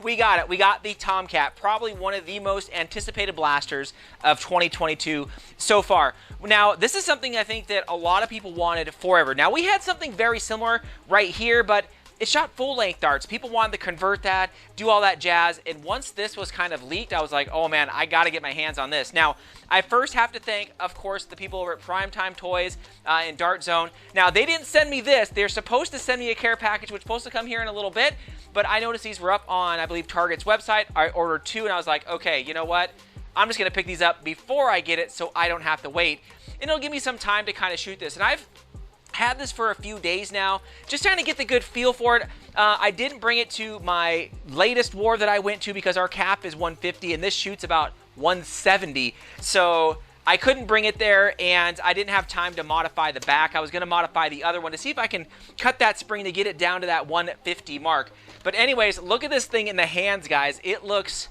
we got it. We got the Tomcat, probably one of the most anticipated blasters of 2022 so far. Now, this is something I think that a lot of people wanted forever. Now, we had something very similar right here, but it shot full-length darts. People wanted to convert that, do all that jazz, and once this was kind of leaked, I was like, oh man, I gotta get my hands on this. Now, I first have to thank, of course, the people over at Primetime Toys and DartZone. Now, they didn't send me this. They're supposed to send me a care package, which is supposed to come here in a little bit, but I noticed these were up on, I believe, Target's website. I ordered 2, and I was like, okay, you know what? I'm just gonna pick these up before I get it so I don't have to wait. And it'll give me some time to kind of shoot this. And I've had this for a few days now, just trying to get the good feel for it. I didn't bring it to my latest war that I went to because our cap is 150 and this shoots about 170. So I couldn't bring it there, and I didn't have time to modify the back. I was going to modify the other one to see if I can cut that spring to get it down to that 150 mark. But anyways, look at this thing in the hands, guys. It looks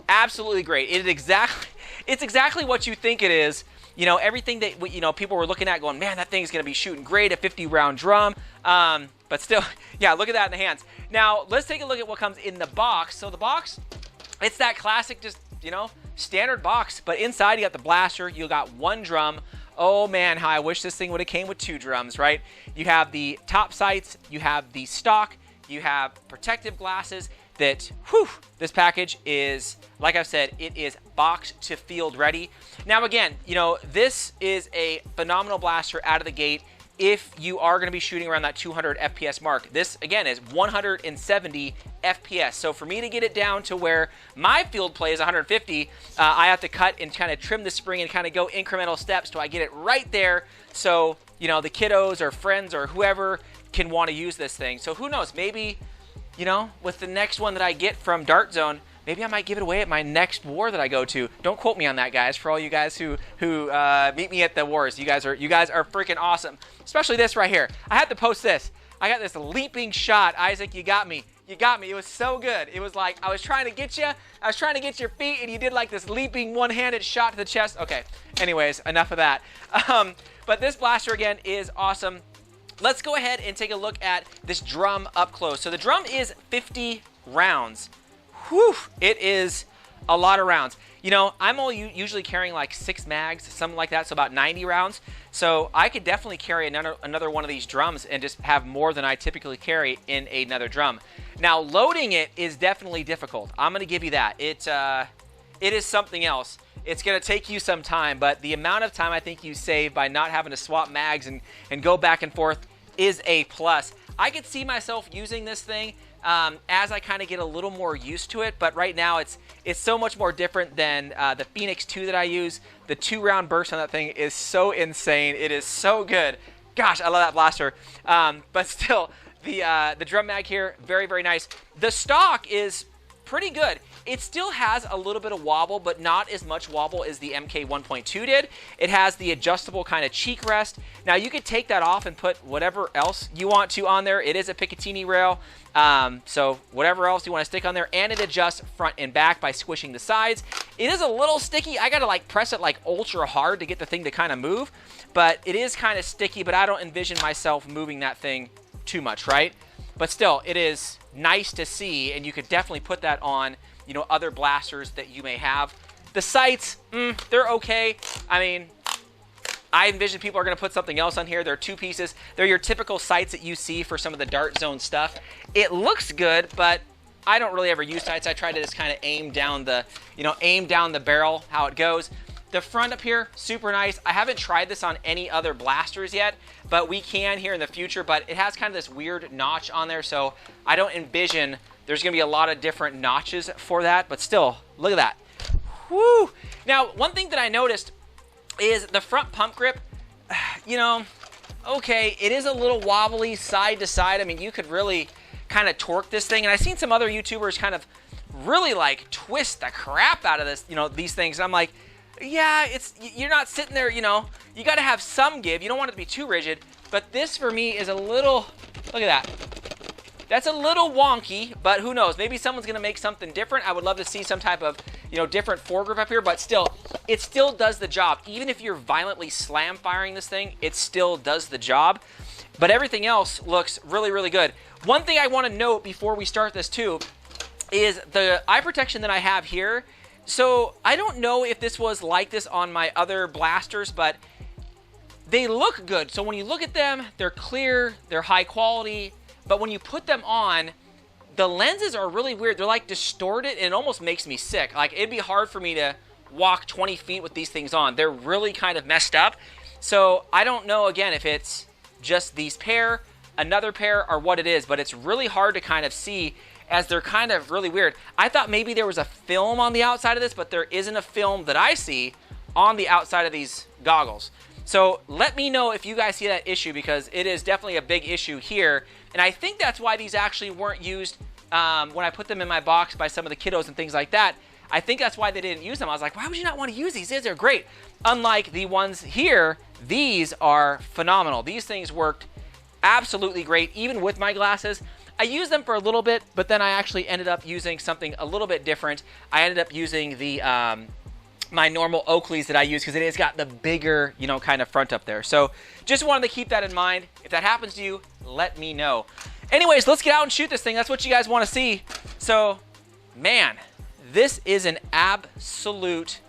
absolutely great. It's exactly what you think it is. You know, everything that, you know, people were looking at going, man, that thing's going to be shooting great, a 50-round drum. But still, yeah, look at that in the hands. Now, let's take a look at what comes in the box. So the box, it's that classic, just, you know, standard box. But inside, you got the blaster. You got 1 drum. Oh, man, how I wish this thing would have came with 2 drums, right? You have the top sights. You have the stock. You have protective glasses. That, whew, this package is, like I've said, it is box to field ready. Now again, you know, this is a phenomenal blaster out of the gate if you are going to be shooting around that 200 FPS mark. This, again, is 170 FPS. So for me to get it down to where my field play is 150, I have to cut and kind of trim the spring and kind of go incremental steps till I get it right there. So, you know, the kiddos or friends or whoever can want to use this thing. So who knows, maybe, you know, with the next one that I get from DartZone, maybe I might give it away at my next war that I go to. Don't quote me on that, guys. For all you guys who meet me at the wars, you guys are freaking awesome. Especially this right here. I had to post this. I got this leaping shot. Isaac, you got me. You got me. It was so good. It was like I was trying to get you. I was trying to get your feet, and you did like this leaping one-handed shot to the chest. Okay. Anyways, enough of that. But this blaster again is awesome. Let's go ahead and take a look at this drum up close. So the drum is 50 rounds. Whew, it is a lot of rounds. You know, I'm usually carrying like 6 mags, something like that, so about 90 rounds. So I could definitely carry another one of these drums and just have more than I typically carry in another drum. Now, loading it is definitely difficult. I'm going to give you that. It is something else. It's going to take you some time, but the amount of time I think you save by not having to swap mags and go back and forth is a plus. I could see myself using this thing as I kind of get a little more used to it, but right now it's so much more different than the Phoenix 2 that I use. The 2-round burst on that thing is so insane. It is so good. Gosh, I love that blaster. But still, the drum mag here, very, very nice. The stock is pretty good. It still has a little bit of wobble, but not as much wobble as the MK 1.2 did. It has the adjustable kind of cheek rest. Now, you could take that off and put whatever else you want to on there. It is a Picatinny rail, so whatever else you want to stick on there, and it adjusts front and back by squishing the sides. It is a little sticky. I got to like press it like ultra hard to get the thing to kind of move, but it is kind of sticky, but I don't envision myself moving that thing too much, right? But still, it is nice to see, and you could definitely put that on, you know, other blasters that you may have. The sights, they're okay. I mean, I envision people are going to put something else on here. They're 2 pieces. They're your typical sights that you see for some of the DartZone stuff. It looks good, but I don't really ever use sights. I try to just kind of aim down the barrel, how it goes. The front up here, super nice. I haven't tried this on any other blasters yet, but we can here in the future. But it has kind of this weird notch on there, so I don't envision there's going to be a lot of different notches for that. But still, look at that. Woo! Now, one thing that I noticed is the front pump grip. You know, okay, it is a little wobbly side to side. I mean, you could really kind of torque this thing. And I've seen some other YouTubers kind of really like twist the crap out of this, you know, these things. And I'm like, yeah, you're not sitting there, you know, you got to have some give. You don't want it to be too rigid, but this for me is a little, look at that. That's a little wonky, but who knows? Maybe someone's going to make something different. I would love to see some type of, you know, different foregrip up here, but still, it still does the job. Even if you're violently slam firing this thing, it still does the job. But everything else looks really, really good. One thing I want to note before we start this too, is the eye protection that I have here. So I don't know if this was like this on my other blasters, but they look good. So when you look at them, they're clear, they're high quality, but when you put them on, the lenses are really weird. They're like distorted, and it almost makes me sick. Like, it'd be hard for me to walk 20 feet with these things on. They're really kind of messed up. So I don't know, again, if it's just these pair, another pair, or what it is, but it's really hard to kind of see as they're kind of really weird. I thought maybe there was a film on the outside of this, but there isn't a film that I see on the outside of these goggles. So let me know if you guys see that issue, because it is definitely a big issue here. And I think that's why these actually weren't used when I put them in my box by some of the kiddos and things like that. I think that's why they didn't use them. I was like, why would you not want to use these? These are great. Unlike the ones here, these are phenomenal. These things worked absolutely great, even with my glasses. I used them for a little bit, but then I actually ended up using something a little bit different. I ended up using the my normal Oakleys that I use, because it has got the bigger, you know, kind of front up there. So just wanted to keep that in mind. If that happens to you, let me know. Anyways, let's get out and shoot this thing. That's what you guys want to see. So, man, this is an absolute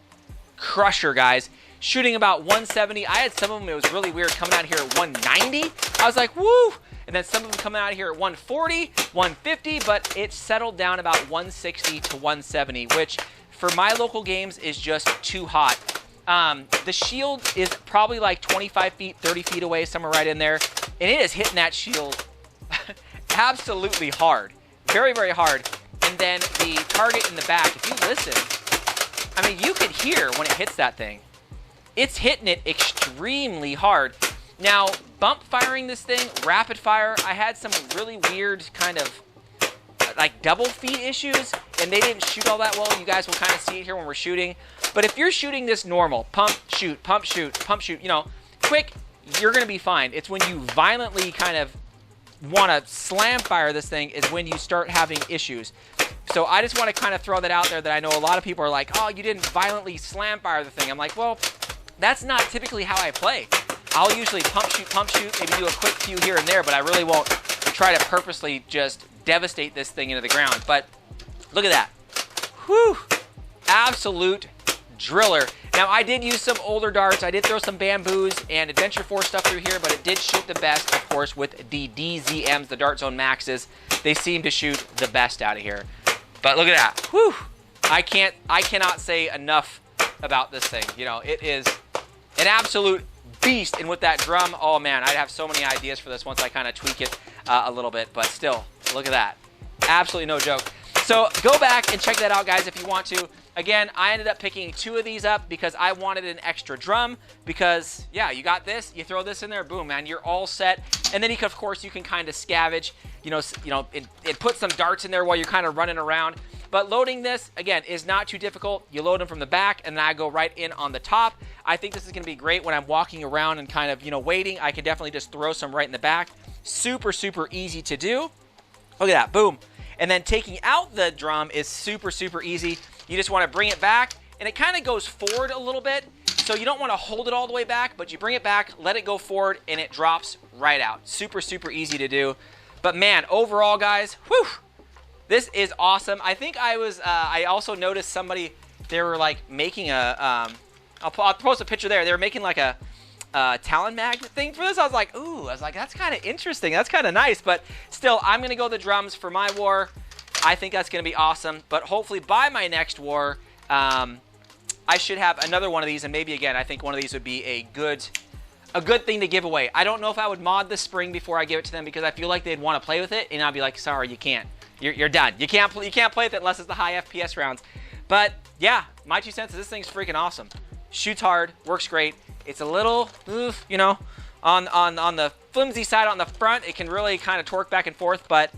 crusher, guys. Shooting about 170. I had some of them, it was really weird, coming out here at 190. I was like, woo! And then some of them coming out here at 140, 150, but it settled down about 160 to 170, which for my local games is just too hot. The shield is probably like 25 feet, 30 feet away, somewhere right in there, and it is hitting that shield absolutely hard. Very, very hard. And then the target in the back, if you listen, I mean, you could hear when it hits that thing. It's hitting it extremely hard. Now, bump firing this thing, rapid fire, I had some really weird kind of like double feed issues, and they didn't shoot all that well. You guys will kind of see it here when we're shooting. But if you're shooting this normal, pump, shoot, pump, shoot, pump, shoot, you know, quick, you're going to be fine. It's when you violently kind of want to slam fire this thing is when you start having issues. So I just want to kind of throw that out there, that I know a lot of people are like, oh, you didn't violently slam fire the thing. I'm like, well, that's not typically how I play. I'll usually pump, shoot, maybe do a quick few here and there, but I really won't try to purposely just devastate this thing into the ground. But look at that. Whew. Absolute driller. Now, I did use some older darts. I did throw some bamboos and Adventure Force stuff through here, but it did shoot the best, of course, with the DZMs, the DartZone Maxes. They seem to shoot the best out of here. But look at that. Whew. I cannot say enough about this thing. You know, it is an absolute beast. And with that drum, oh man, I'd have so many ideas for this once I kind of tweak it a little bit. But still, look at that. Absolutely no joke. So go back and check that out, guys, if you want to. Again, I ended up picking 2 of these up because I wanted an extra drum, because, yeah, you got this, you throw this in there, boom, man, you're all set. And then, you can, of course, you can kind of scavenge, it puts some darts in there while you're kind of running around. But loading this, again, is not too difficult. You load them from the back, and then I go right in on the top. I think this is going to be great when I'm walking around and kind of, waiting. I can definitely just throw some right in the back. Super, super easy to do. Look at that, boom. And then taking out the drum is super, super easy. You just want to bring it back, and it kind of goes forward a little bit. So you don't want to hold it all the way back, but you bring it back, let it go forward, and it drops right out. Super, super easy to do. But man, overall, guys, whew, this is awesome. I think I also noticed somebody, they were like making a, I'll post a picture there. They were making like a Talon mag thing for this. I was like, ooh, that's kind of interesting. That's kind of nice. But still, I'm going to go the drums for my war. I think that's going to be awesome. But hopefully by my next war, I should have another one of these. And maybe, again, I think one of these would be a good thing to give away. I don't know if I would mod the spring before I give it to them, because I feel like they'd want to play with it. And I'd be like, sorry, you can't. You're done. You can't play with it unless it's the high FPS rounds. But, yeah, my 2 cents is this thing's freaking awesome. Shoots hard. Works great. It's a little, on the flimsy side on the front. It can really kind of torque back and forth, but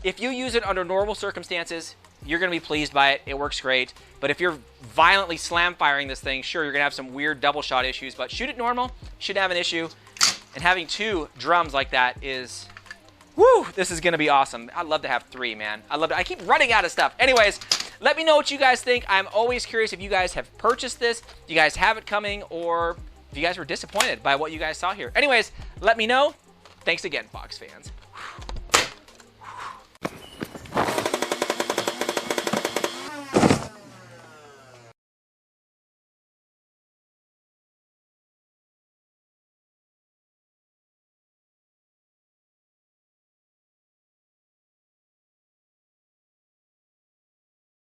if you use it under normal circumstances, you're going to be pleased by it. It works great. But if you're violently slam firing this thing, sure, you're going to have some weird double shot issues, but shoot it normal, shouldn't have an issue. And having 2 drums like that is, woo, this is going to be awesome. I'd love to have 3, man. I keep running out of stuff. Anyways, let me know what you guys think. I'm always curious if you guys have purchased this, if you guys have it coming, or if you guys were disappointed by what you guys saw here. Anyways, let me know. Thanks again, Fox fans.